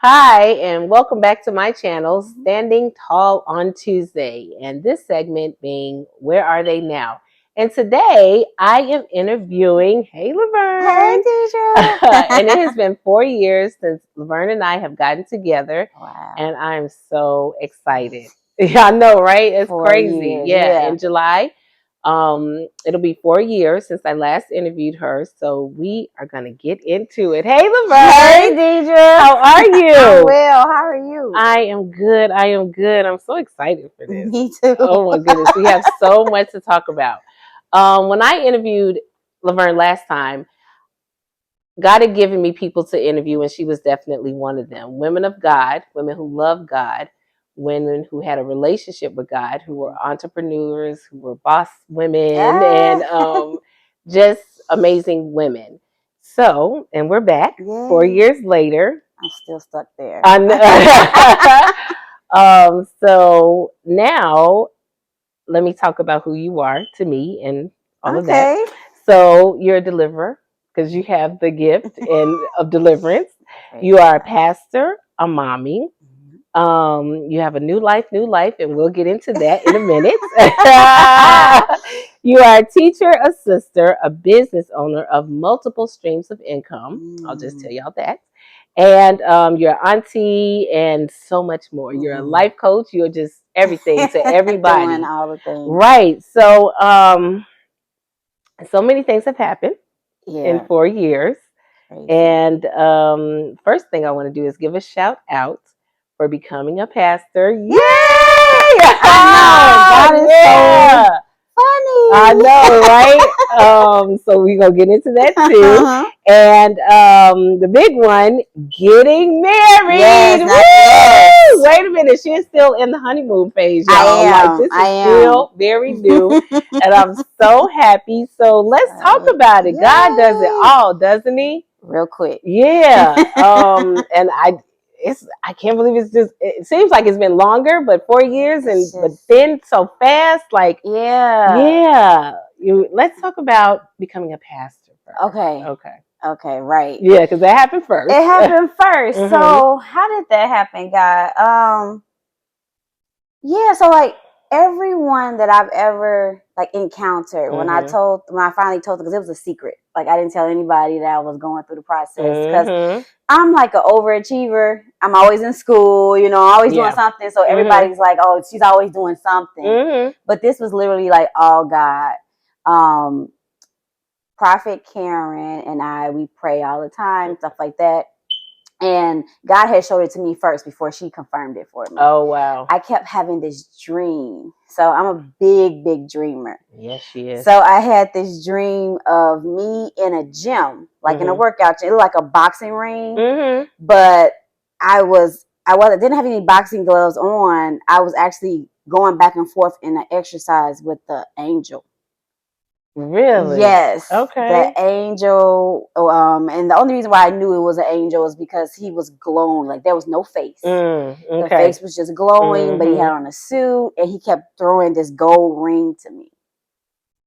Hi, and welcome back to my channel, Standing Tall on Tuesday. And this segment being, Where Are They Now? And today I am interviewing, hey, Hey, Laverne. Deidre. And it has been 4 years since Laverne and I have gotten together. Wow. And I'm so excited. Yeah, I know, right? It's 4 crazy. years, Yeah, yeah. in July. It'll be 4 years since I last interviewed her, so we are gonna get into it. Hey, Hey, Laverne, Deidre. how are I'm you? well. How are you? I am good. I am good. I'm so excited for this. Me too. Oh my goodness, we have so much to talk about. When I interviewed Laverne last time, God had given me people to interview, and she was definitely one of them. Women of God, women who love God, women who had a relationship with God, who were entrepreneurs, who were boss women, and Ah. just amazing women. So, and we're back 4 Yay. years later. I'm still stuck there. So now let me talk about who you are to me and all of that. Okay. So you're a deliverer because you have the gift of deliverance. Praise You are a God. pastor, a mommy. Mhm. You have a new life, and we'll get into that in a minute. You are a teacher, a sister, a business owner of multiple streams of income. I'll just tell y'all that. And you're auntie and so much more. You're a life coach. You're just everything to Doing everybody. all the things. Right. So many things have happened in Yeah. 4 years. Crazy. And first thing I want to do is give a shout out for becoming a pastor. Yay! I know. God is Yeah. so funny. I know, right? So we're gonna get into that too. And the big one, getting married. Yes. Wait a minute, she is still in the honeymoon phase, I y'all. Like am. this I is am. still very new, and I'm so happy. So let's talk Right. about it. God does it Yay. all, doesn't He? Real quick. Yeah. And I can't believe it seems like it's been longer, but 4 years but then so fast, like yeah. let's talk about becoming a pastor first. Okay, right. Yeah, because that happened first. It happened first. Mhm. So how did that happen, God? Yeah, so like everyone that I've ever like encountered, when I finally told them, because it was a secret. Like I didn't tell anybody that I was going through the process because I'm like an overachiever. I'm always in school, always doing something. So everybody's like, oh, she's always doing something. But this was literally like all God. Prophet Karen and we pray all the time, stuff like that. And God had showed it to me first before she confirmed it for me. Oh, wow. I kept having this dream. So I'm a big, big dreamer. Yes, she is. So I had this dream of me in a gym, like in a workout gym. It looked like a boxing ring. But I didn't have any boxing gloves on. I was actually going back and forth in an exercise with the angel. Really? Yes. Okay. The angel. And the only reason why I knew it was an angel is because he was glowing. Like there was no face. The face was just glowing, but he had on a suit, and he kept throwing this gold ring to me,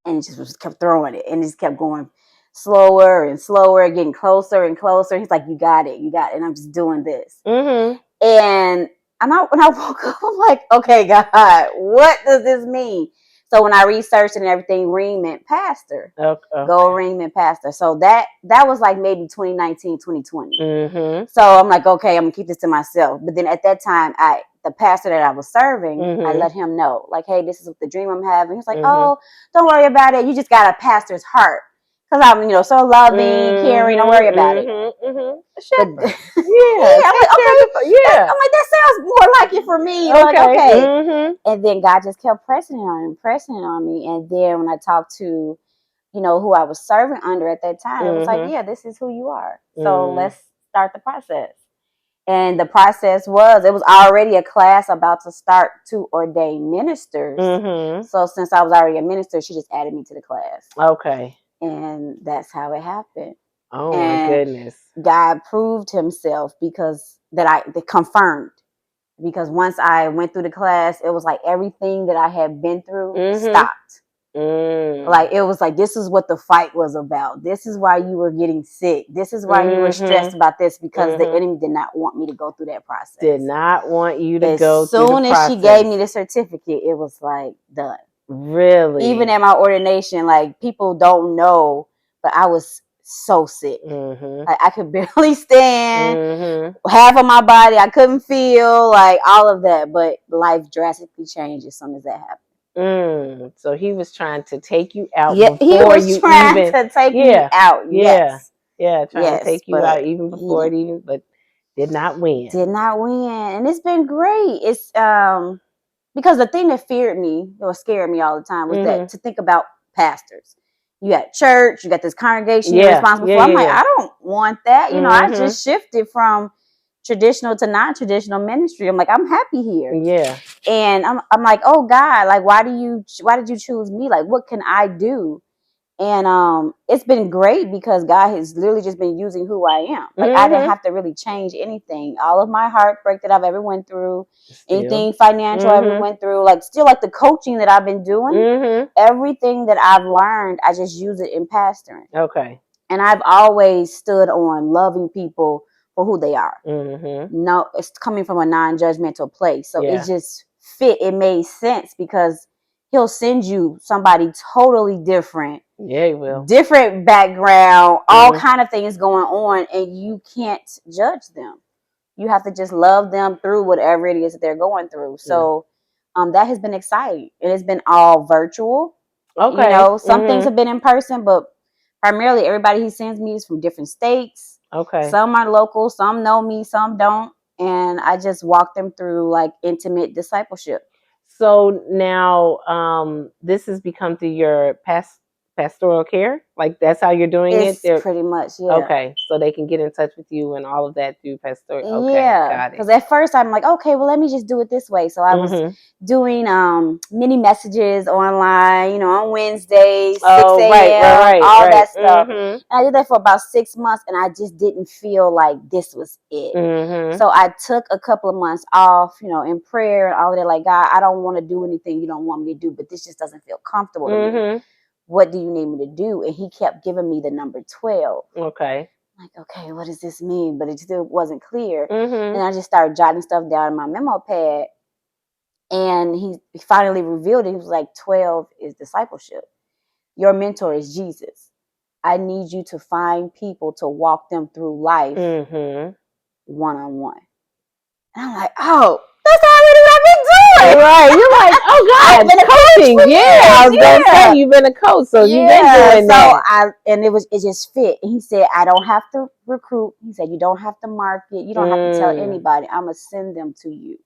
and he just kept throwing it, and it just kept going slower and slower, getting closer and closer. He's like, "You got it, you got it," and I'm just doing this. And when I woke up, I'm like, "Okay, God, what does this mean?" So when I researched and everything, ring meant pastor. Okay. Gold ring meant pastor. So that was like maybe 2019, 2020. So I'm like, okay, I'm gonna keep this to myself. But then at that time, the pastor that I was serving, I let him know, like, hey, this is the dream I'm having. He's like, oh, don't worry about it. You just got a pastor's heart. Because I'm, so loving, caring. Don't worry about it. Shepherd. Yeah, I'm like, okay. I'm like, that sounds more like it for me. Like, okay. And then God just kept pressing it on me. And then when I talked to, who I was serving under at that time, it was like, yeah, this is who you are. So let's start the process. And the process it was already a class about to start to ordain ministers. So since I was already a minister, she just added me to the class. Okay. And that's how it happened. Oh, my goodness. God proved himself because that confirmed. Because once I went through the class, it was like everything that I had been through stopped. Like, it was like, this is what the fight was about. This is why you were getting sick. This is why you were stressed about this, because the enemy did not want me to go through that process. Did not want you to go through the process. As soon as she gave me the certificate, it was like done. Really? Even at my ordination, like, people don't know, but I was so sick. Like, I could barely stand. Half of my body I couldn't feel, like, all of that. But life drastically changed as soon as that happened. So he was trying to take you out before you even. He was trying to take me out. Yes. Yeah, trying to take you out even before it even, but did not win. Did not win. And it's been great. It's because the thing that feared me or scared me all the time was that to think about pastors. You got church, you got this congregation you're responsible for. I'm like, I don't want that. You know, I just shifted from traditional to non-traditional ministry. I'm like, I'm happy here. Yeah. And I'm like, oh God, like, why did you choose me? Like, what can I do? And it's been great because God has literally just been using who I am. Like, I didn't have to really change anything. All of my heartbreak that I've ever went through, anything financial I ever went through, like, still, like, the coaching that I've been doing, everything that I've learned, I just use it in pastoring. Okay. And I've always stood on loving people for who they are. No, it's coming from a non-judgmental place. So it just fit. It made sense because he'll send you somebody totally different. Yeah, he will. Different background, all kind of things going on, and you can't judge them. You have to just love them through whatever it is that they're going through. So that has been exciting. It has been all virtual. Okay. You know, some things have been in person, but primarily everybody he sends me is from different states. Okay. Some are local, some know me, some don't. And I just walk them through, like, intimate discipleship. So now this has become through your pastoral care? Like, that's how you're doing it? It's pretty much, yeah. Okay, so they can get in touch with you and all of that through pastoral. Okay, got it. Because at first I'm like, okay, well, let me just do it this way. So I was doing mini messages online, you know, on Wednesdays, 6 a.m., all that stuff. And I did that for about 6 months, and I just didn't feel like this was it. So I took a couple of months off, you know, in prayer and all of that. Like, God, I don't want to do anything you don't want me to do, but this just doesn't feel comfortable to me. What do you need me to do? And he kept giving me the number 12. Okay. I'm like, okay, what does this mean? But it still wasn't clear. And I just started jotting stuff down in my memo pad. And he finally revealed it. He was like, 12 is discipleship. Your mentor is Jesus. I need you to find people to walk them through life one-on-one. And I'm like, oh, that's already what I've been doing. Right. You're like, oh God, I've been coaching. Yeah. I was going to say, you've been a coach. So you've been doing that. And it just fit. And he said, I don't have to recruit. He said, you don't have to market. You don't have to tell anybody. I'm going to send them to you.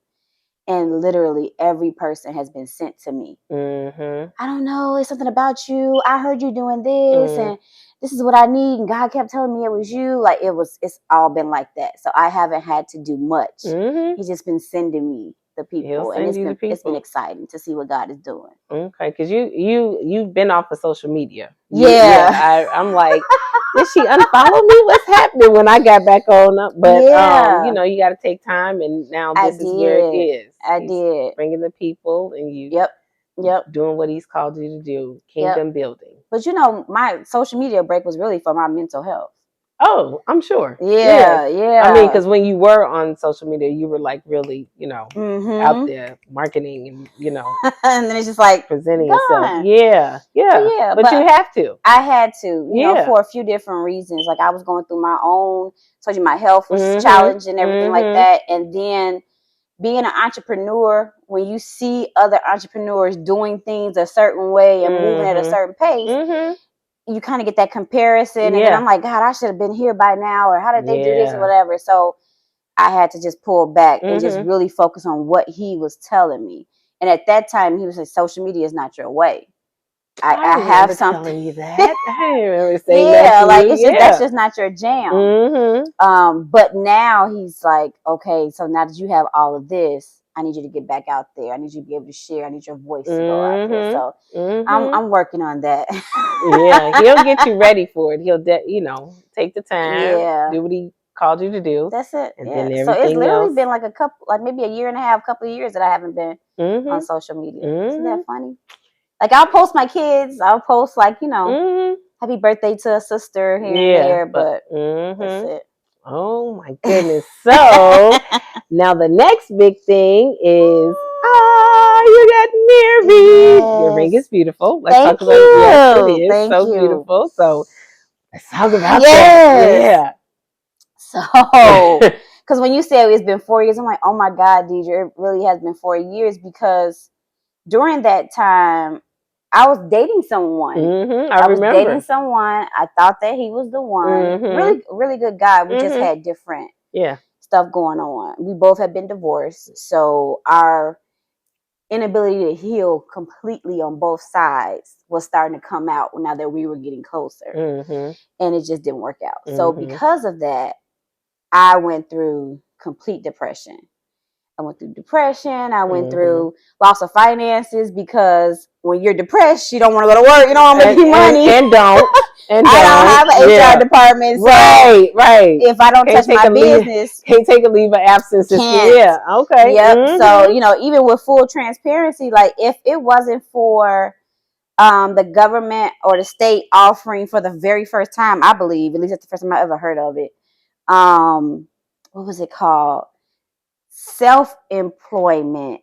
And literally every person has been sent to me. I don't know. It's something about you. I heard you doing this and this is what I need. And God kept telling me it was you. Like, it's all been like that. So I haven't had to do much. He's just been sending me the people. And it's been exciting to see what God is doing. Okay. Because you've been off of social media. I'm like, did she unfollow me? What's happening when I got back on? But, you know, you got to take time. And now this is where it is. I did. Bringing the people and you. Doing what he's called you to do. Kingdom building. But, you know, my social media break was really for my mental health. Oh, I'm sure. Yeah. I mean, because when you were on social media, you were like really, you know, out there marketing and, you know. And then it's just like presenting yourself. Yeah. But you have to. I had to, you know, for a few different reasons. Like, I was going through my own, told you my health was challenged and everything like that. And then being an entrepreneur, when you see other entrepreneurs doing things a certain way and moving at a certain pace, you kind of get that comparison. And then I'm like, God, I should have been here by now. Or how did they do this or whatever? So I had to just pull back and just really focus on what he was telling me. And at that time, he was like, social media is not your way. I have something. Telling you that. I remember saying that to like you. It's just that's just not your jam. But now he's like, okay, so now that you have all of this, I need you to get back out there. I need you to be able to share. I need your voice to go out there. So I'm working on that. He'll get you ready for it. He'll, you know, take the time, do what he called you to do. That's it. And then everything so it's literally been like maybe a year and a half, couple of years that I haven't been on social media. Isn't that funny? Like, I'll post my kids. I'll post, like, you know, happy birthday to a sister here and there, but that's it. Oh my goodness. So now the next big thing is you got married. Yes. Your ring is beautiful. Let's talk about it. Yes, it is. Thank so you. Beautiful. So let's talk about that. Yeah. So, because when you say it's been 4 years, I'm like, oh my God, Deidre, it really has been 4 years, because during that time, I was dating someone. I remember. Was dating someone. I thought that he was the one. Really, really good guy. We just had different stuff going on. We both had been divorced. So our inability to heal completely on both sides was starting to come out now that we were getting closer. And it just didn't work out. So because of that, I went through complete depression. I went through depression. I went through loss of finances, because when you're depressed, you don't want to go to work. You don't want to make any money. And don't. I don't have an HR department. So right. If I don't touch my business, can't take a leave of absence. Can't. Yeah. Okay. Yep. So, you know, even with full transparency, like, if it wasn't for the government or the state offering for the very first time, I believe, at least that's the first time I ever heard of it. What was it called? Self-employment.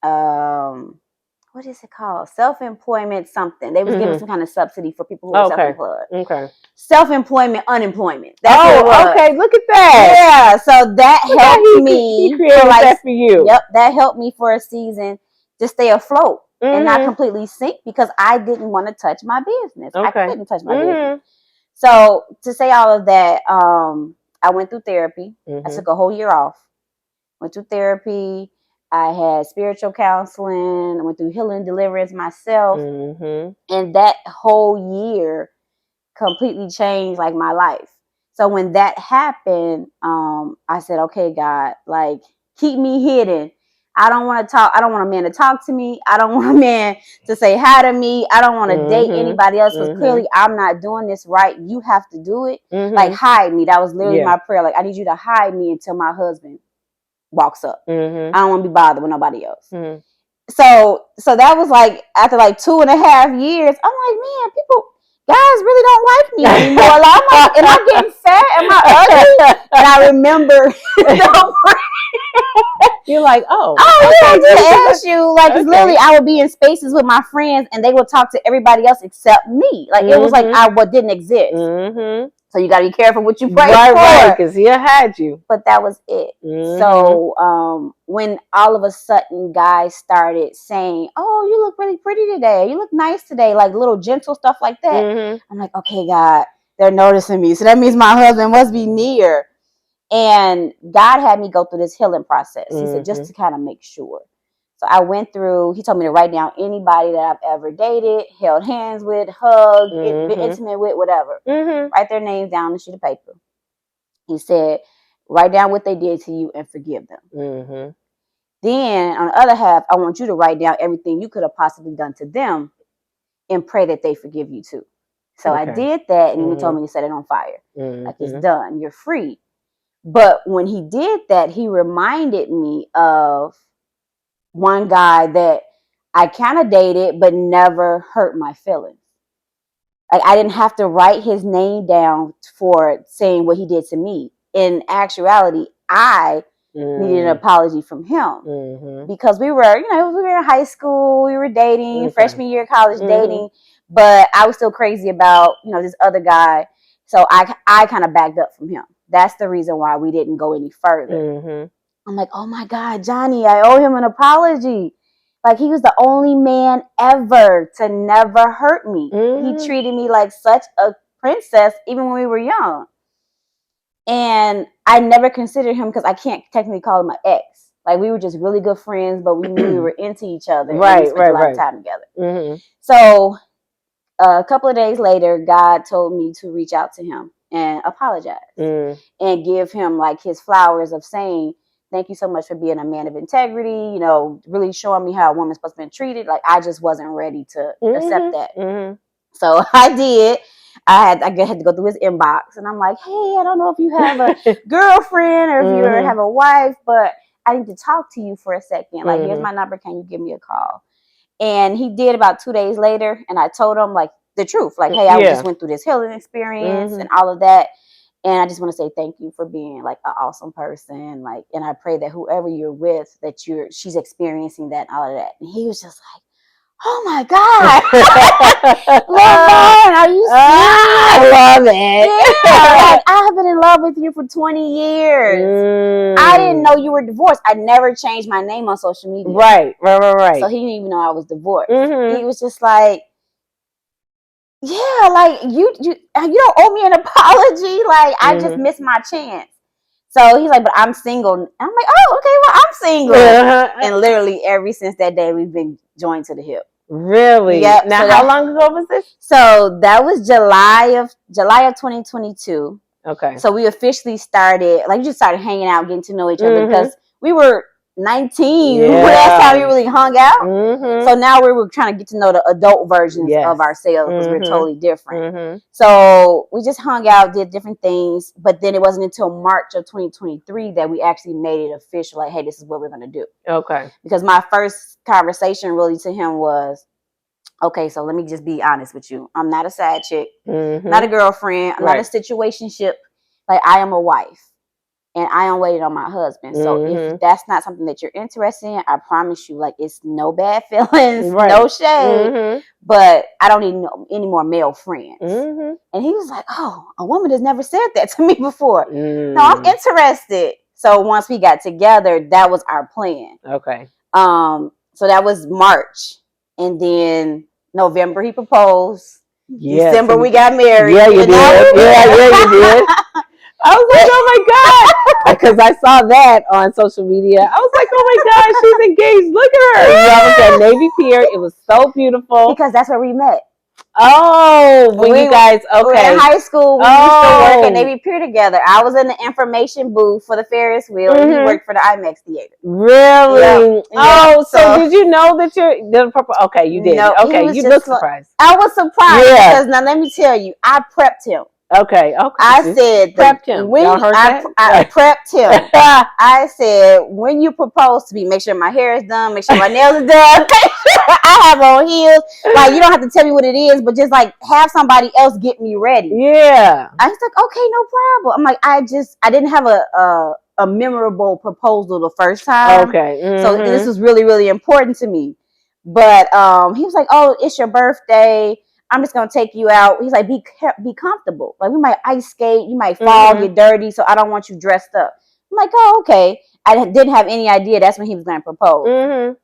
What is it called? Self-employment something. They was giving some kind of subsidy for people who were self-employed. Okay. Self-employment, unemployment. That's what it was. Okay. Look at that. Yeah. So that helped me. He created that for you. Yep. That helped me for a season to stay afloat and not completely sink, because I didn't want to touch my business. I couldn't touch my business. So to say all of that, I went through therapy. I took a whole year off. Went through therapy. I had spiritual counseling. I went through healing deliverance myself. And that whole year completely changed, like, my life. So when that happened, I said, okay, God, like, keep me hidden. I don't want to talk. I don't want a man to talk to me. I don't want a man to say hi to me. I don't want to date anybody else, because clearly I'm not doing this right. You have to do it. Like, hide me. That was literally my prayer. Like, I need you to hide me until my husband walks up. I don't want to be bothered with nobody else. So that was like, after like 2.5 years, I'm like, man, guys really don't like me anymore. Like, I'm like, am I getting fat? Am I ugly? And I remember you're like, I just ask you, like, literally, I would be in spaces with my friends and they would talk to everybody else except me. Like, it was like I didn't exist. So you got to be careful what you pray for. Right, because he had you. But that was it. So when all of a sudden guys started saying, oh, you look really pretty today. You look nice today. Like, little gentle stuff like that. I'm like, okay, God, they're noticing me. So that means my husband must be near. And God had me go through this healing process. He said, just to kind of make sure. So I went through, he told me to write down anybody that I've ever dated, held hands with, hugged, been intimate with, whatever. Write their names down on a sheet of paper. He said, write down what they did to you and forgive them. Then on the other half, I want you to write down everything you could have possibly done to them and pray that they forgive you too. So I did that, and he told me to set it on fire. Like, it's done. You're free. But when he did that, he reminded me of one guy that I kind of dated but never hurt my feelings. Like, I didn't have to write his name down for saying what he did to me. In actuality, I needed an apology from him because we were in high school, we were dating, freshman year of college dating, but I was still crazy about, this other guy. So I kind of backed up from him. That's the reason why we didn't go any further. I'm like, oh my God, Johnny, I owe him an apology. Like, he was the only man ever to never hurt me. He treated me like such a princess, even when we were young. And I never considered him, because I can't technically call him an ex. Like, we were just really good friends, but we knew we were into each other. And we spent a lot of time together. So a couple of days later, God told me to reach out to him and apologize and give him, like, his flowers of saying, thank you so much for being a man of integrity, really showing me how a woman's supposed to be treated. Like, I just wasn't ready to accept that. So I did. I had to go through his inbox, and I'm like, hey, I don't know if you have a girlfriend or if you have a wife, but I need to talk to you for a second. Like, here's my number. Can you give me a call? And he did about 2 days later, and I told him like the truth, like, hey, I just went through this healing experience and all of that. And I just want to say thank you for being like an awesome person. Like, and I pray that whoever you're with, that she's experiencing that and all of that. And he was just like, oh my God. Laverne, are you serious? I love it. Yeah. Like, I have been in love with you for 20 years. I didn't know you were divorced. I never changed my name on social media. Right. So he didn't even know I was divorced. He was just like, yeah, like you don't owe me an apology. Like, I just missed my chance. So he's like, but I'm single. And I'm like, oh, okay, well, I'm single. And literally ever since that day, we've been joined to the hip. Really? Yep. Now, how long ago was this? So that was July of 2022. Okay. So we officially started, like, we just started hanging out, getting to know each other because we were 19 last time we really hung out. So now we were trying to get to know the adult versions of ourselves because we're totally different. So we just hung out, did different things, but then it wasn't until March of 2023 that we actually made it official, like, hey, this is what we're going to do. Okay. Because my first conversation really to him was, okay, so let me just be honest with you. I'm not a side chick, not a girlfriend, I'm not a situationship. Like, I am a wife. And I am waiting on my husband. So if that's not something that you're interested in, I promise you, like, it's no bad feelings, no shade. But I don't need any more male friends. And he was like, oh, a woman has never said that to me before. No, I'm interested. So once we got together, that was our plan. Okay. So that was March. And then November he proposed. December we got married. Yeah, you did. You did. I was like, oh my God. Because I saw that on social media. I was like, oh my God, she's engaged. Look at her. Yeah. Was at Navy Pier. It was so beautiful. Because that's where we met. Oh, when you guys, we were in high school. We used to work at Navy Pier together. I was in the information booth for the Ferris wheel, and he worked for the IMAX theater. Really? Yep. So did you know that okay, you did. No, okay, you look surprised. I was surprised because now let me tell you, I prepped him. Okay. I said prepped him. I prepped him. I said, when you propose to me, make sure my hair is done, make sure my nails are done, make sure I have on heels. Like, you don't have to tell me what it is, but just like have somebody else get me ready. Yeah. I was like, okay, no problem. I'm like, I didn't have a memorable proposal the first time. Okay. So this was really, really important to me. But he was like, oh, it's your birthday. I'm just going to take you out. He's like, be comfortable. Like, we might ice skate. You might fall, get dirty. So I don't want you dressed up. I'm like, oh, okay. I didn't have any idea that's when he was going to propose.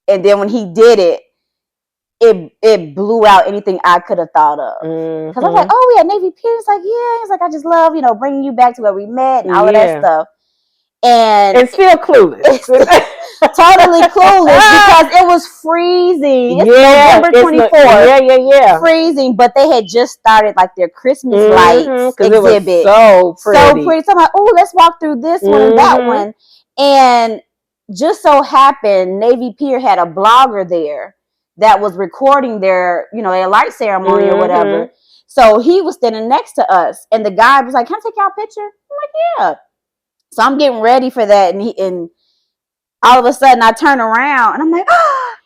And then when he did it, it blew out anything I could have thought of. Because I was like, oh, we at Navy Pier. He's like, yeah. He's like, I just love, bringing you back to where we met and all of that stuff. And it's still clueless. Totally clueless because it was freezing. It's November 24th. Yeah. Freezing, but they had just started like their Christmas lights exhibit. It was so pretty. So I'm like, oh, let's walk through this one and that one. And just so happened, Navy Pier had a blogger there that was recording their light ceremony or whatever. So he was standing next to us, and the guy was like, "Can I take y'all a picture?" I'm like, "Yeah." So I'm getting ready for that, and all of a sudden I turn around and I'm like,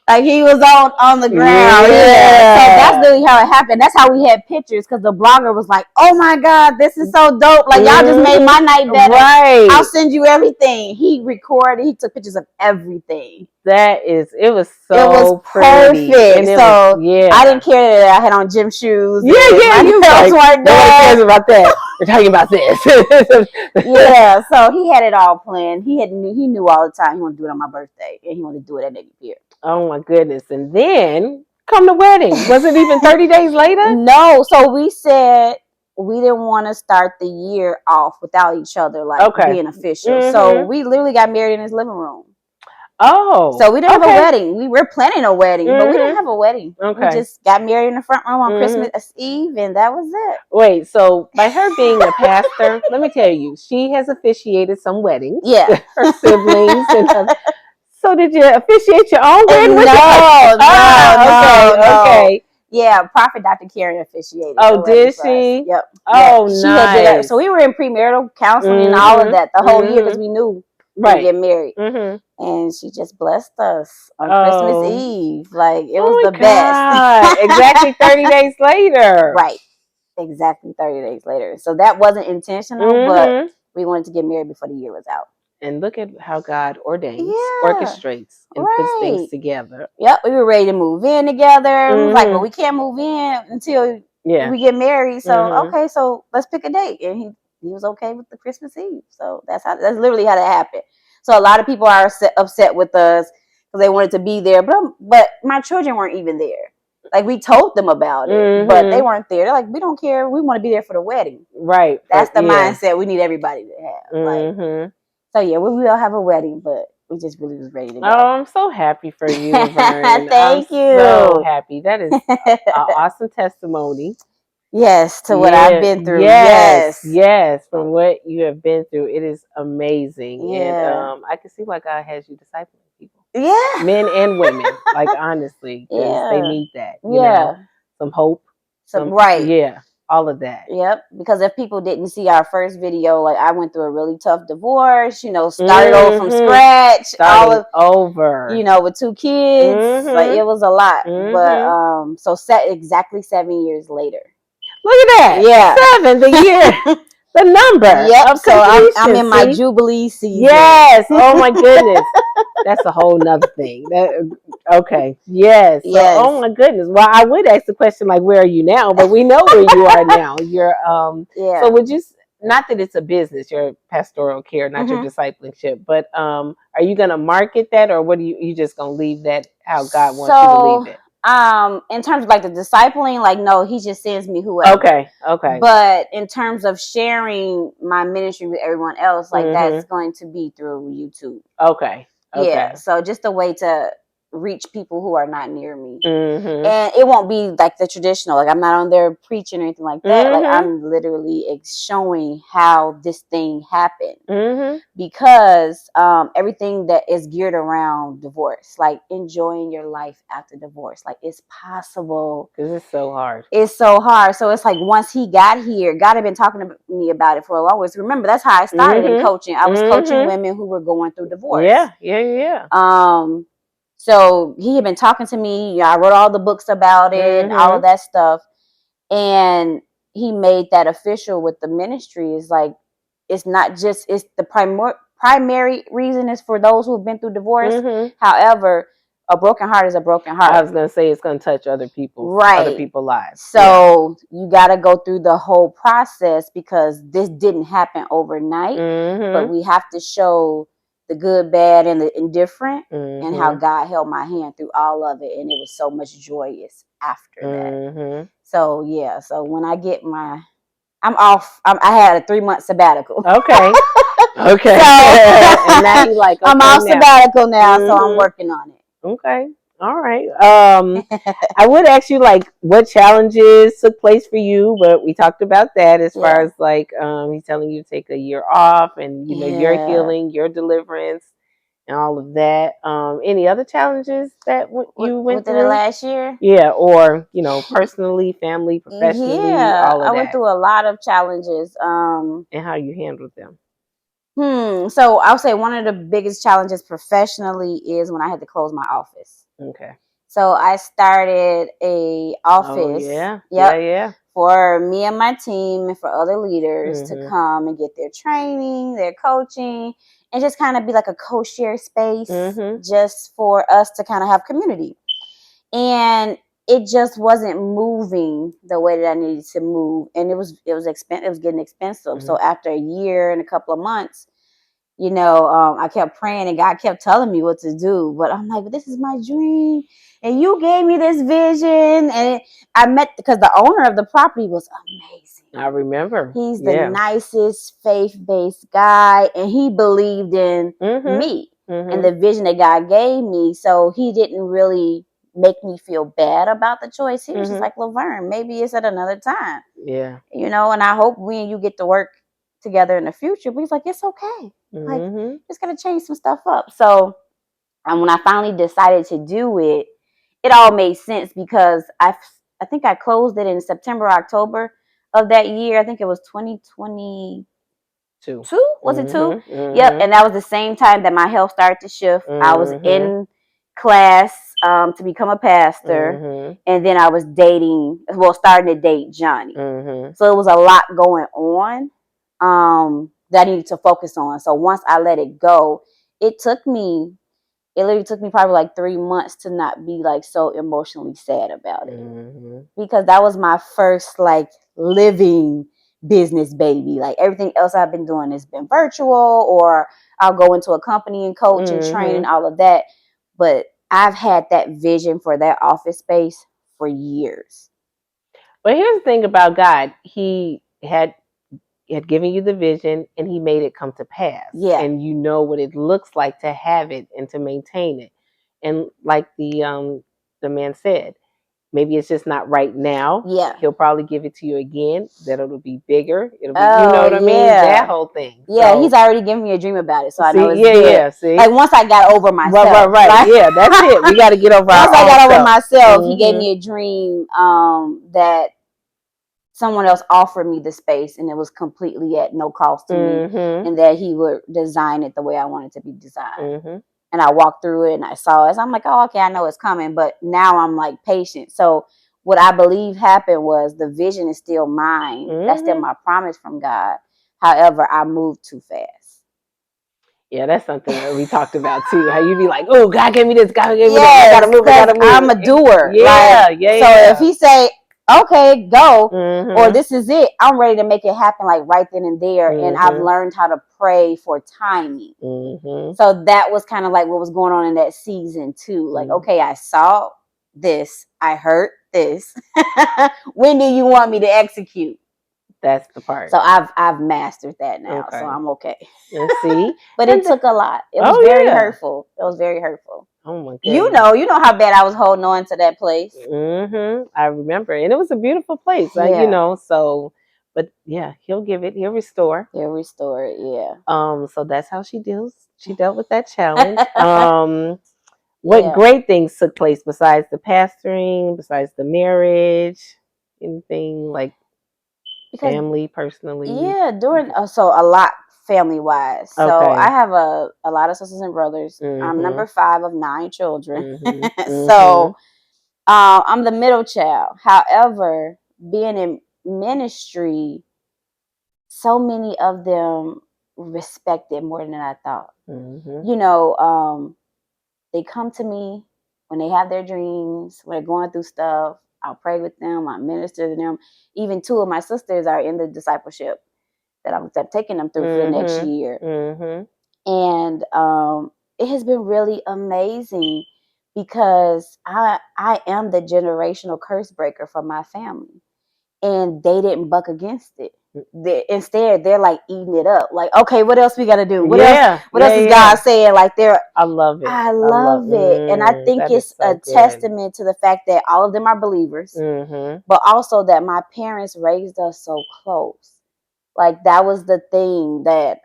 like he was on the ground. Yeah. So that's really how it happened. That's how we had pictures, because the blogger was like, oh my God, this is so dope. Like, y'all just made my night better. Right. I'll send you everything. He took pictures of everything. It was so pretty. Perfect. So I didn't care that I had on gym shoes. You weren't nobody cares about that. We're talking about this. Yeah, so he had it all planned. He knew all the time he wanted to do it on my birthday, and he wanted to do it at Navy Pier. Oh my goodness. And then come the wedding. Was it even 30 days later? No. So we said we didn't want to start the year off without each other, like being official. So we literally got married in his living room. Oh. So we didn't have a wedding. We were planning a wedding, but we didn't have a wedding. Okay. We just got married in the front room on Christmas Eve, and that was it. Wait, so by her being a pastor, let me tell you, she has officiated some weddings. Yeah. Her siblings and so did you officiate your own wedding? No. Okay. Yeah, Prophet Dr. Karen officiated. Oh, did she? Yep. Oh, she nice. Had did that. So we were in premarital counseling and all of that the whole year, because we knew and get married. And she just blessed us on Christmas Eve. Like, it was the best. Exactly 30 days later. Right. Exactly 30 days later. So that wasn't intentional, but we wanted to get married before the year was out. And look at how God ordains, orchestrates, and puts things together. Yep, we were ready to move in together. We was like, well, we can't move in until we get married. So, okay, so let's pick a date. And he was okay with the Christmas Eve. So that's literally how that happened. So a lot of people are upset with us because they wanted to be there. But my children weren't even there. Like, we told them about it, but they weren't there. They're like, we don't care. We want to be there for the wedding. Right. That's the mindset we need everybody to have. Like, so yeah, we will have a wedding, but we just really was ready to go. Oh, I'm so happy for you, Laverne. Thank you. So happy. That is an awesome testimony. Yes, to what I've been through. Yes, from what you have been through. It is amazing. Yeah. And I can see why God has you discipling people. Yeah. Men and women, like, honestly, because they need that. You know, some hope. Right. Yeah, all of that. Yep. Because if people didn't see our first video, like, I went through a really tough divorce, you know, started over from scratch. Starting over. You know, with 2 kids. Like, it was a lot. But so exactly 7 years later. Look at that. Yeah. 7, the year. The number. Yep. So I'm in my Jubilee season. Yes. Oh my goodness. That's a whole nother thing. Okay. Yes. So, oh my goodness. Well, I would ask the question, like, where are you now? But we know where you are now. You're So would you, not that it's a business, your pastoral care, not your discipleship, but are you gonna market that, or what you just gonna leave that how God wants you to leave it? In terms of, like, the discipling, like, no, he just sends me whoever. Okay. But in terms of sharing my ministry with everyone else, like, that's going to be through YouTube. Okay. Yeah. So just a way to reach people who are not near me. And it won't be like the traditional, like, I'm not on there preaching or anything like that. Like, I'm literally showing how this thing happened. Because everything that is geared around divorce, like enjoying your life after divorce, like, it's possible. Because it's so hard. It's so hard. So it's like, once he got here, God had been talking to me about it for a long way. So remember, that's how I started in coaching. I was coaching women who were going through divorce. Yeah. So he had been talking to me. I wrote all the books about it, all of that stuff. And he made that official with the ministry. Is like, it's not just, it's the primary reason is for those who have been through divorce. However, a broken heart is a broken heart. I was going to say, it's going to touch other people's lives. So you got to go through the whole process, because this didn't happen overnight. But we have to show the good, bad, and the indifferent, and how God held my hand through all of it. And it was so much joyous after that. So, yeah. So when I get I'm off. I had a 3-month sabbatical. Okay. So, and now you like, okay, I'm off sabbatical now, so I'm working on it. Okay. All right. I would ask you, like, what challenges took place for you, but we talked about that as far as, like, he's telling you to take a year off, and you know, your healing, your deliverance, and all of that. Any other challenges that you went through the last year? Yeah, or, you know, personally, family, professionally, all of that. I went through a lot of challenges. And how you handled them. So I would say one of the biggest challenges professionally is when I had to close my office. Okay. So I started a office. Oh, yeah. For me and my team, and for other leaders to come and get their training, their coaching, and just kind of be like a co-share space, just for us to kind of have community. And it just wasn't moving the way that I needed to move, and it was expensive. It was getting expensive. So after a year and a couple of months, you know, I kept praying, and God kept telling me what to do. But I'm like, but this is my dream, and you gave me this vision. And I met, because the owner of the property was amazing. I remember. He's the nicest faith-based guy, and he believed in me and the vision that God gave me. So he didn't really make me feel bad about the choice. He was just like, Laverne, maybe it's at another time. Yeah. You know, and I hope we and you get to work together in the future. But he's like, it's okay. Like, just gotta change some stuff up. So, when I finally decided to do it, it all made sense, because I think I closed it in September, October of that year. I think it was 2022. 2. Was it 2? Yep. And that was the same time that my health started to shift. I was in class to become a pastor, and then I was starting to date Johnny. So it was a lot going on that I needed to focus on. So once I let it go, it literally took me probably like 3 months to not be like so emotionally sad about it, because that was my first like living business baby. Like everything else I've been doing has been virtual, or I'll go into a company and coach and train and all of that. But I've had that vision for that office space for years. But here's the thing about God. He had given you the vision, and he made it come to pass. Yeah. And you know what it looks like to have it and to maintain it. And like the man said, maybe it's just not right now. Yeah. He'll probably give it to you again. That it'll be bigger. It'll be, you know what I mean? That whole thing. Yeah, so, he's already given me a dream about it, so I know it's good. Yeah, see? Like once I got over myself. Right. Like, yeah, that's it. We got to get over once I got over myself, he gave me a dream that someone else offered me the space, and it was completely at no cost to me, and that he would design it the way I wanted it to be designed. And I walked through it and I saw it. So I'm like, oh, okay, I know it's coming. But now I'm like patient. So what I believe happened was the vision is still mine. That's still my promise from God. However, I moved too fast. Yeah, that's something that we talked about too. How you be like, oh, God gave me this, God gave me that. I gotta move, I gotta move. I'm a doer. Yeah. So if he say, okay, go, or this is it, I'm ready to make it happen like right then and there. And I've learned how to pray for timing. So that was kind of like what was going on in that season too. Like, okay, I saw this, I heard this. When do you want me to execute? That's the part. So I've mastered that now. Okay. So I'm okay. See? But it took a lot. It was very hurtful. It was very hurtful. Oh my goodness. You know how bad I was holding on to that place. I remember. And it was a beautiful place. Yeah. So, but yeah, he'll give it, he'll restore. He'll restore it, yeah. So that's how she dealt with that challenge. What great things took place besides the pastoring, besides the marriage, anything like family, personally? Yeah, so a lot family wise. So I have a lot of sisters and brothers. I'm number 5 of 9 children. So I'm the middle child. However, being in ministry, so many of them respect it more than I thought. You know, they come to me when they have their dreams, when they're going through stuff. I'll pray with them. I minister to them. Even 2 of my sisters are in the discipleship that I'm taking them through for the next year. And it has been really amazing because I am the generational curse breaker for my family. And they didn't buck against it. Instead, they're like eating it up. Like, okay, what else we got to do? What else is God saying? Like, I love it. I love it. And I think it's a testament to the fact that all of them are believers, but also that my parents raised us so close. Like that was the thing that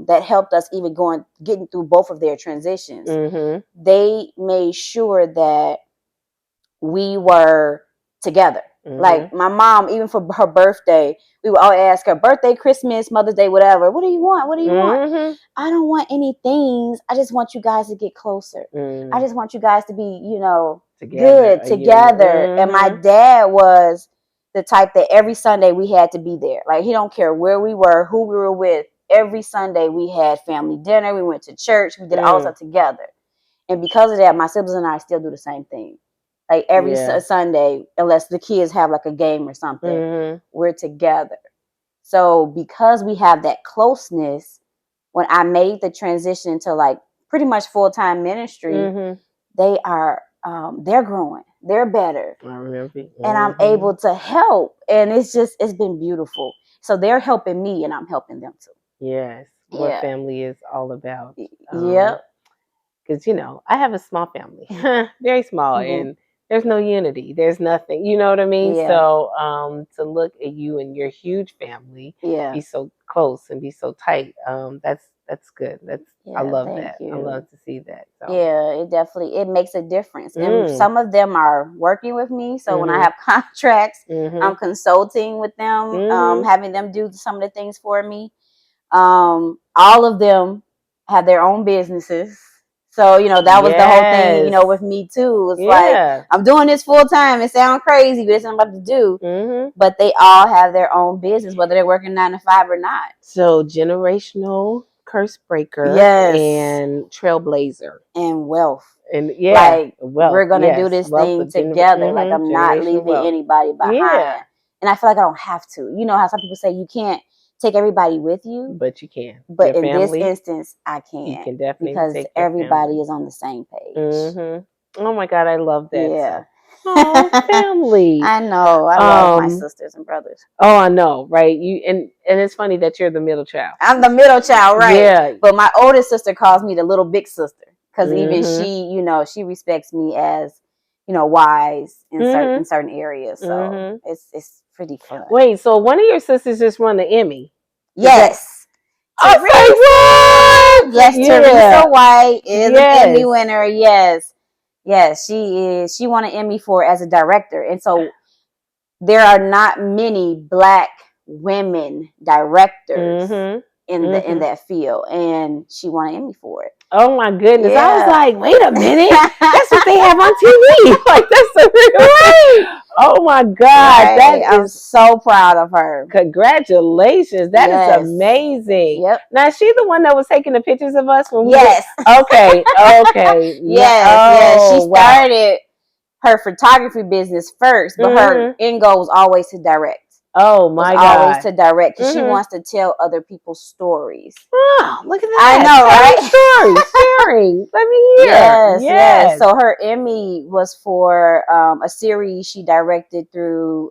that helped us even getting through both of their transitions. They made sure that we were together. Like my mom, even for her birthday, we would all ask her birthday, Christmas, Mother's Day, whatever. What do you want? What do you want? I don't want any things. I just want you guys to get closer. I just want you guys to be, good together. And my dad was the type that every Sunday we had to be there. Like he don't care where we were, who we were with. Every Sunday we had family dinner. We went to church. We did all stuff together. And because of that, my siblings and I still do the same thing. Like every Sunday, unless the kids have like a game or something, we're together. So because we have that closeness, when I made the transition to like pretty much full-time ministry, they are, they're growing, they're better. I remember. And I'm able to help. And it's been beautiful. So they're helping me and I'm helping them too. Yes. What family is all about. Yep. Because, I have a small family, very small, and there's no unity. There's nothing, you know what I mean? Yeah. So to look at you and your huge family, be so close and be so tight, that's good. I love that. I love to see that. So. Yeah, it makes a difference. And some of them are working with me. So when I have contracts, I'm consulting with them, having them do some of the things for me. All of them have their own businesses. So, that was the whole thing, with me too. It's like, I'm doing this full time. It sounds crazy, but it's what I'm about to do. But they all have their own business, whether they're working 9 to 5 or not. So generational curse breaker and trailblazer. And wealth. And like we're gonna do this thing together. Like I'm not leaving anybody behind. And I feel like I don't have to. You know how some people say you can't take everybody with you, but you can. But in this instance, I can. You can definitely because take everybody is on the same page. Oh my God, I love that. Yeah. Oh, family. I know. I love my sisters and brothers. Oh, I know, right? You and it's funny that you're the middle child. I'm the middle child, right? Yeah. But my oldest sister calls me the little big sister because even she, she respects me as, wise in certain areas. So it's pretty fun. Wait, so one of your sisters just won the Emmy? Yes. What? Yes, Teresa White is an Emmy winner. Yes. Yes, she is. She won an Emmy for as a director. And so there are not many Black women directors in that field. And she won an Emmy for it. Oh my goodness. Yeah. I was like, wait a minute. That's what they have on TV. Like, that's the real Oh my God. Right. I'm so proud of her. Congratulations. That is amazing. Yep. Now, is she the one that was taking the pictures of us when we Yes. Okay. Yes. She started her photography business first, but her end goal was always to direct. Oh my God. Always to direct because she wants to tell other people's stories. Oh, look at that. I know, right? Stories, sharing. Let me hear. Yes. So her Emmy was for a series she directed through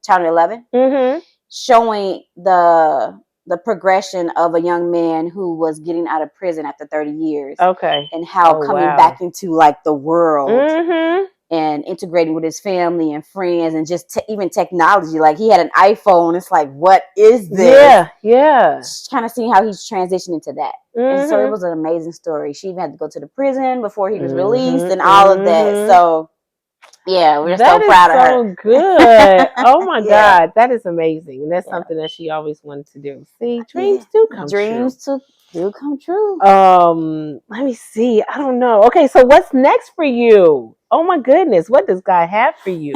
Channel 11, showing the progression of a young man who was getting out of prison after 30 years. Okay. And how coming back into like the world. And integrating with his family and friends and just even technology. Like he had an iPhone. It's like, what is this? Yeah. Just kind of seeing how he's transitioned into that. And so it was an amazing story. She even had to go to the prison before he was released and all of that. So yeah, we're so proud of her. So good. Oh my God. That is amazing. And that's something that she always wanted to do. See, dreams do come true. Dreams do come true. Let me see. I don't know. Okay, so what's next for you? Oh my goodness, what does God have for you?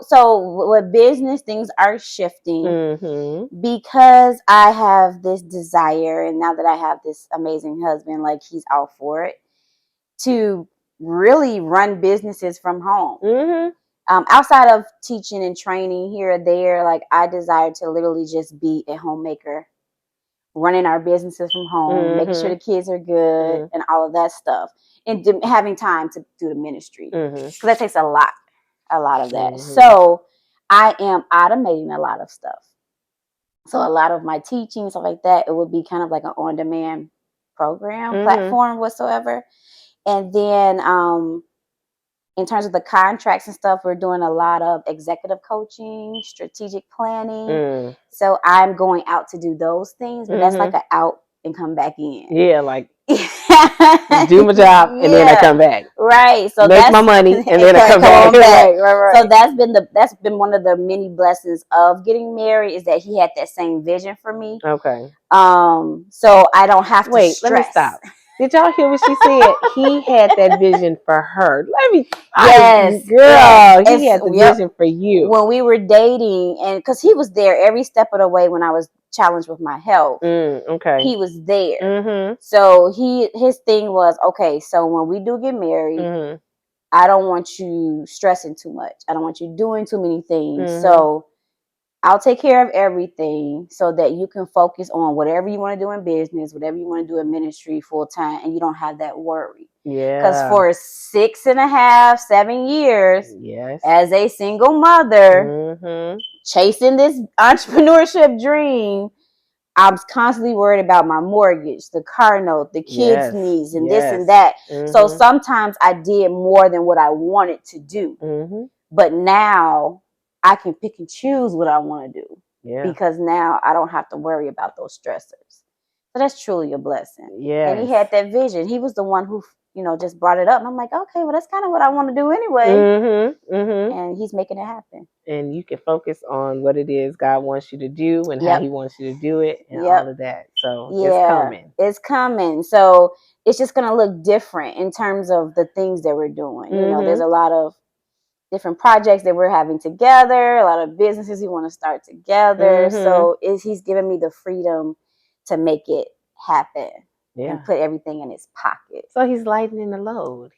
So with business, things are shifting because I have this desire, and now that I have this amazing husband, like he's all for it, to really run businesses from home. Outside of teaching and training here or there, like I desire to literally just be a homemaker, running our businesses from home, making sure the kids are good and all of that stuff, and having time to do the ministry because that takes a lot of that. So I am automating a lot of stuff. So a lot of my teaching, stuff like that, it would be kind of like an on-demand program platform whatsoever. And then in terms of the contracts and stuff, we're doing a lot of executive coaching, strategic planning. So I'm going out to do those things, but that's like an out and come back in. Yeah, like do my job and then I come back. Right. So make my money and then I come back. Right. So that's been one of the many blessings of getting married is that he had that same vision for me. Okay. So I don't have to stress. Let me stop. Did y'all hear what she said? He had that vision for her. Yes, girl. He had the vision for you. When we were dating, and because he was there every step of the way when I was challenged with my health. Okay. He was there. So his thing was, okay, so when we do get married, I don't want you stressing too much. I don't want you doing too many things. So I'll take care of everything so that you can focus on whatever you want to do in business, whatever you want to do in ministry full time, and you don't have that worry. Yeah. Because for 6.5, 7 years, as a single mother, chasing this entrepreneurship dream, I was constantly worried about my mortgage, the car note, the kids' needs, and this and that. So sometimes I did more than what I wanted to do. But now I can pick and choose what I want to do because now I don't have to worry about those stressors. So that's truly a blessing. Yeah. And he had that vision. He was the one who, just brought it up. And I'm like, okay, well, that's kind of what I want to do anyway. And he's making it happen. And you can focus on what it is God wants you to do and how he wants you to do it and all of that. So it's coming. It's coming. So it's just going to look different in terms of the things that we're doing. There's a lot of different projects that we're having together, a lot of businesses we want to start together. So he's giving me the freedom to make it happen and put everything in his pocket. So he's lightening the load.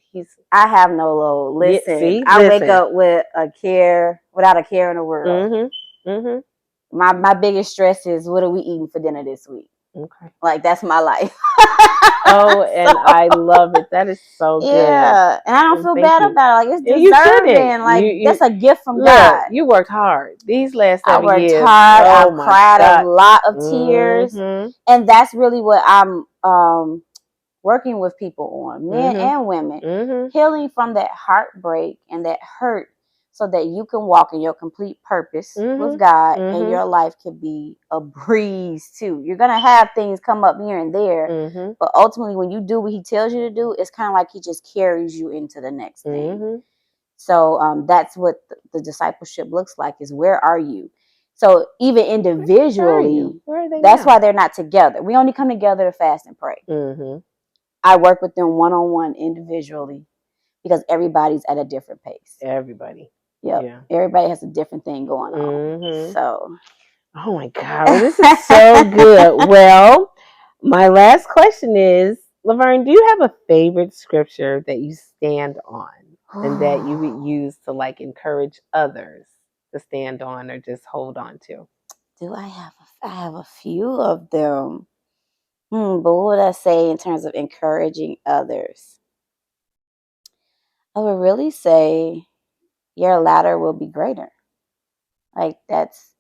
I have no load. Listen, I wake up without a care in the world. My biggest stress is, what are we eating for dinner this week? Okay. Like, that's my life. And I love it. That is so good. Yeah. And I don't feel bad about it. Like, it's deserving. Like, that's a gift from God. You worked hard. These last 7 years. I worked hard. I've cried a lot of tears. And that's really what I'm working with people on, men and women, healing from that heartbreak and that hurt, so that you can walk in your complete purpose with God, and your life can be a breeze too. You're going to have things come up here and there, but ultimately when you do what he tells you to do, it's kind of like he just carries you into the next thing. So that's what the discipleship looks like, is where are you? So even individually, that's why they're not together. We only come together to fast and pray. I work with them one-on-one individually, because everybody's at a different pace. Everybody. Yep. Yeah. Everybody has a different thing going on. So. Oh my God. Well, this is so good. Well, my last question is, Laverne, do you have a favorite scripture that you stand on and that you would use to encourage others to stand on or just hold on to? Do I have a few of them. But what would I say in terms of encouraging others? I would really say, your ladder will be greater. Like, that's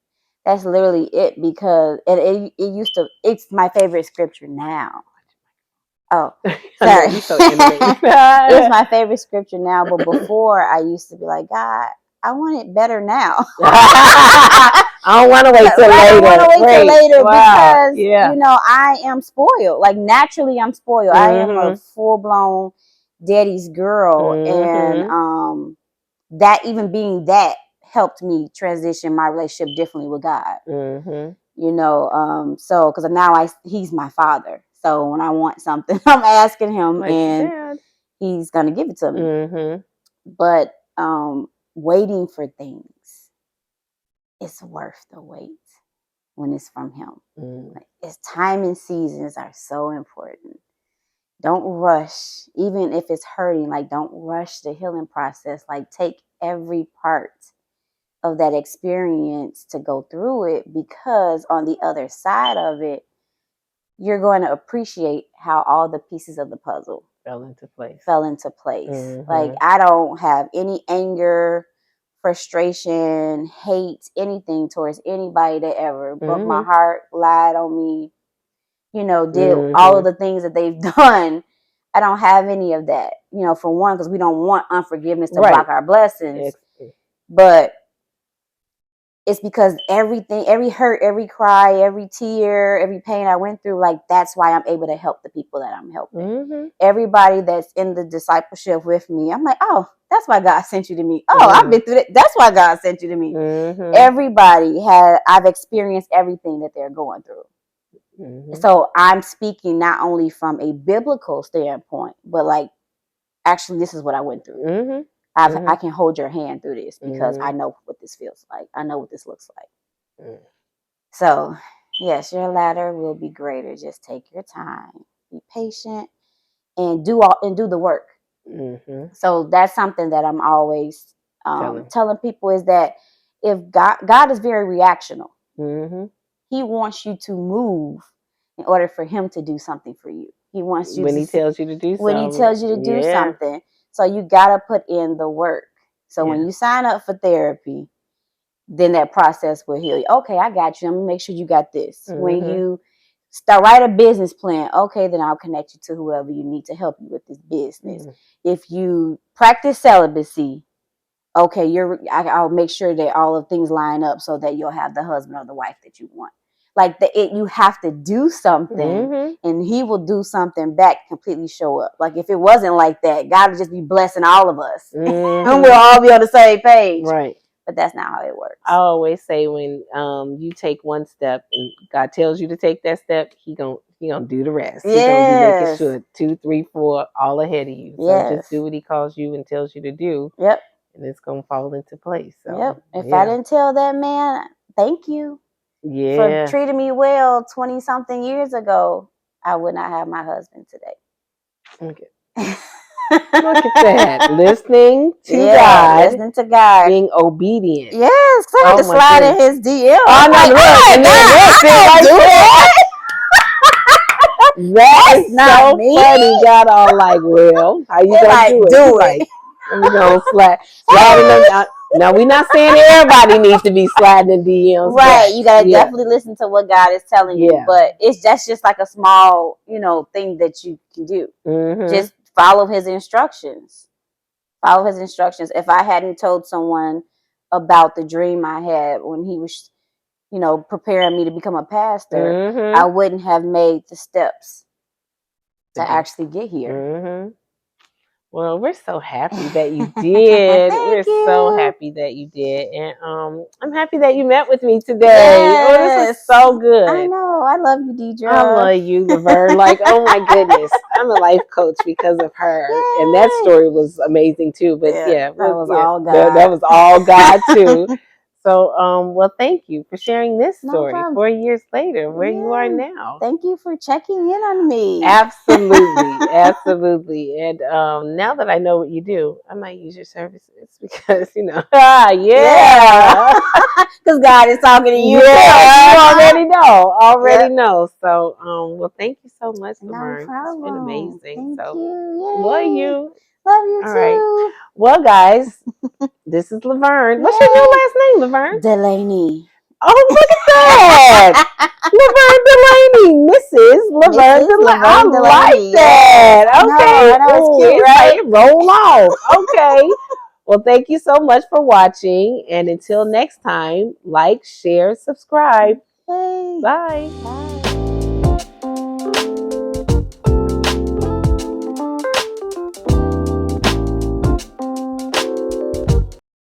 literally it, because it's my favorite scripture now. Oh, sorry. It's my favorite scripture now, but before I used to be like, God, I want it better now. I don't want to wait till later. I want to wait till later because, I am spoiled. Like, naturally, I'm spoiled. I am a full-blown daddy's girl. And that, even being that, helped me transition my relationship differently with God. So because now he's my father. So when I want something, I'm asking him, and he's gonna give it to me. But waiting for things, it's worth the wait when it's from him. It's time and seasons are so important. Don't rush, even if it's hurting. Like, don't rush the healing process. Like, take every part of that experience to go through it, because on the other side of it, you're going to appreciate how all the pieces of the puzzle fell into place. Like, I don't have any anger, frustration, hate, anything towards anybody that ever broke my heart, lied on me, did all of the things that they've done. I don't have any of that, for one, because we don't want unforgiveness to block our blessings. But it's because everything, every hurt, every cry, every tear, every pain I went through, like, that's why I'm able to help the people that I'm helping. Everybody that's in the discipleship with me, I'm like, oh, that's why God sent you to me. Oh, I've been through that. That's why God sent you to me. Everybody I've experienced everything that they're going through. So I'm speaking not only from a biblical standpoint, but actually, this is what I went through. I can hold your hand through this, because I know what this feels like. I know what this looks like. So, yes, your ladder will be greater. Just take your time, be patient, and do the work. So that's something that I'm always telling people, is that if God is very reactional. He wants you to move in order for him to do something for you. He wants you when he tells you to do something. When he tells you to do something. So you got to put in the work. So when you sign up for therapy, then that process will heal you. Okay, I got you. I'm going to make sure you got this. When you write a business plan, okay, then I'll connect you to whoever you need to help you with this business. If you practice celibacy, okay, I'll make sure that all of things line up so that you'll have the husband or the wife that you want. like you have to do something, and he will do something back, completely show up. Like if it wasn't like that, God would just be blessing all of us, and we'll all be on the same page. Right. But that's not how it works. I always say when you take one step and God tells you to take that step, he gonna do the rest. He gonna be making sure 2, 3, 4 all ahead of you. So just do what he calls you and tells you to do. Yep. And it's gonna fall into place. So yep. If I didn't tell that man, thank you. Yeah. For treating me well 20-something years ago, I would not have my husband today. Okay. Look at that. Listening to God. Being obedient. Yes, because I had to slide in his DM. Oh, no, like, That's not so me. Funny. God all like, well, how you gonna do it? Do it. Like, we gonna slide them. Now we're not saying everybody needs to be sliding in DMs. Right. You gotta definitely listen to what God is telling you. But that's just like a small, thing that you can do. Just follow his instructions. Follow his instructions. If I hadn't told someone about the dream I had when he was, preparing me to become a pastor, I wouldn't have made the steps to actually get here. Well, we're so happy that you did. We're so happy that you did. And I'm happy that you met with me today. Yes. Oh, this is so good. I know. I love you, Deidre. I love you, Laverne. Like, oh my goodness. I'm a life coach because of her. Yay. And that story was amazing too. But that was all God. That was all God too. So, well, thank you for sharing this story 4 years later, where you are now. Thank you for checking in on me. Absolutely. Absolutely. And now that I know what you do, I might use your services because, because God is talking to you. Yeah, you already know. So, well, thank you so much, Laverne. No problem. It's been amazing. Thank you. Love you. Love you too. Right. Well, guys, this is Laverne. What's your new last name, Laverne? Delaney. Oh, look at that. Laverne Delaney. Mrs. Laverne Delaney. I like that. Okay. I know, it's cute, right? Roll off. Okay. Well, thank you so much for watching. And until next time, like, share, subscribe. Yay. Bye.